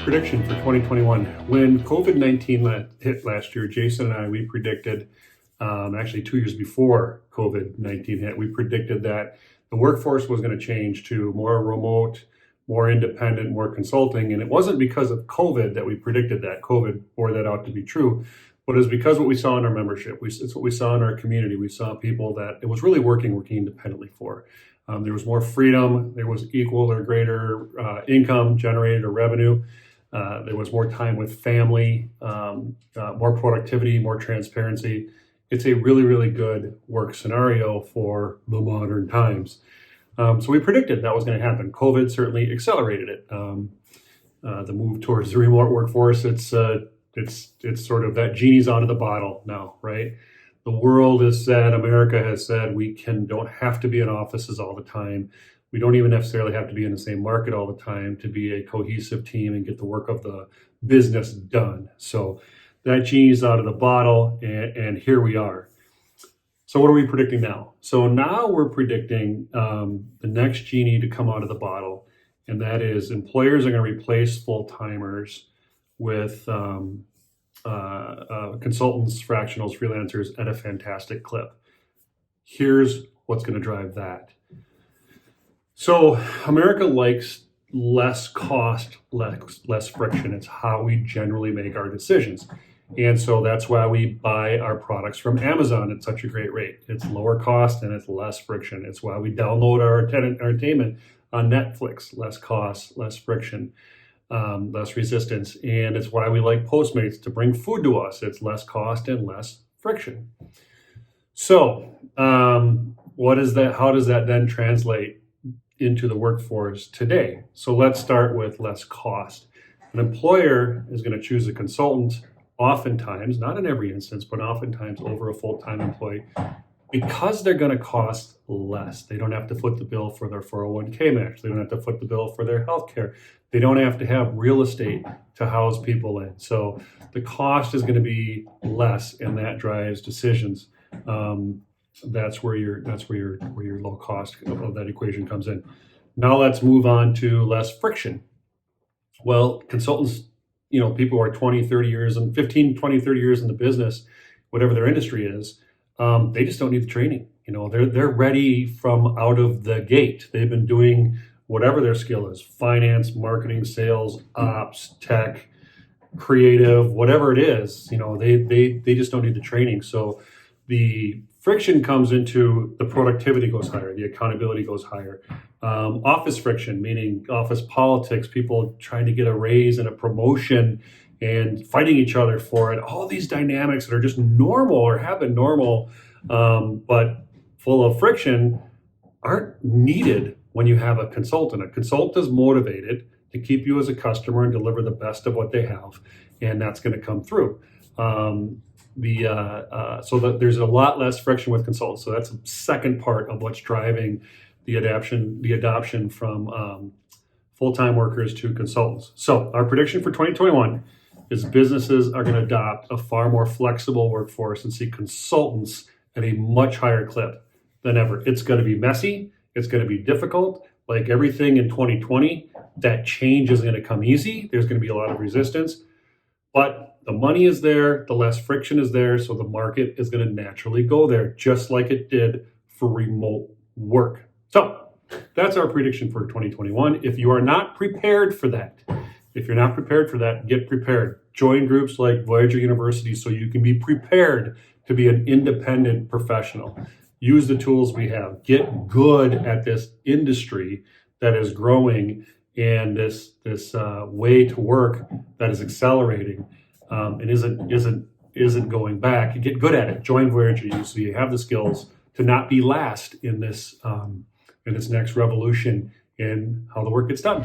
Prediction for 2021. When COVID-19 hit last year, Jason and I, we predicted, actually 2 years before COVID-19 hit, we predicted that the workforce was going to change to more remote, more independent, more consulting. And it wasn't because of COVID that we predicted that. COVID bore that out to be true, but it was because what we saw in our membership. It's what we saw in our community. We saw people that it was really working independently for. There was more freedom. There was equal or greater income generated or revenue. There was more time with family, more productivity, more transparency. It's a really, really good work scenario for the modern times. So we predicted that was going to happen. COVID certainly accelerated it. The move towards the remote workforce, it's sort of that genie's out of the bottle now, right? The world has said, America has said, we don't have to be in offices all the time. We don't even necessarily have to be in the same market all the time to be a cohesive team and get the work of the business done. So that genie's out of the bottle, and here we are. So what are we predicting now? So now we're predicting the next genie to come out of the bottle, and that is employers are going to replace full-timers with consultants, fractionals, freelancers at a fantastic clip. Here's what's going to drive that. So America likes less cost, less friction. It's how we generally make our decisions. And so that's why we buy our products from Amazon at such a great rate. It's lower cost and it's less friction. It's why we download our entertainment on Netflix, less cost, less friction, less resistance. And it's why we like Postmates to bring food to us. It's less cost and less friction. So what is that? How does that then translate into the workforce today? So let's start with less cost. An employer is going to choose a consultant oftentimes, not in every instance, but oftentimes over a full-time employee because they're going to cost less. They don't have to foot the bill for their 401k match. They don't have to foot the bill for their health care. They don't have to have real estate to house people in. So the cost is going to be less, and that drives decisions. That's where your low cost of that equation comes in. Now let's move on to less friction. Well, consultants, people who are 20, 30 years and 15, 20, 30 years in the business, whatever their industry is, they just don't need the training. They're ready from out of the gate. They've been doing whatever their skill is, finance, marketing, sales, ops, tech, creative, whatever it is, they just don't need the training. So the friction comes into the productivity goes higher, the accountability goes higher. Office friction, meaning office politics, people trying to get a raise and a promotion and fighting each other for it. All these dynamics that are just normal or have been normal, but full of friction, aren't needed when you have a consultant. A consultant is motivated to keep you as a customer and deliver the best of what they have, and that's going to come through. So that there's a lot less friction with consultants. So that's the second part of what's driving the adoption from full-time workers to consultants. So our prediction for 2021 is businesses are going to adopt a far more flexible workforce and see consultants at a much higher clip than ever. It's going to be messy. It's going to be difficult. Like everything in 2020, that change isn't going to come easy. There's going to be a lot of resistance, but the money is there, the less friction is there, so the market is going to naturally go there, just like it did for remote work. So that's our prediction for 2021. If you are not prepared for that, get prepared. Join groups like Voyager University so you can be prepared to be an independent professional. Use the tools we have. Get good at this industry that is growing and this way to work that is accelerating. And isn't going back. Get good at it. Join Voyager so you have the skills to not be last in this next revolution in how the work gets done.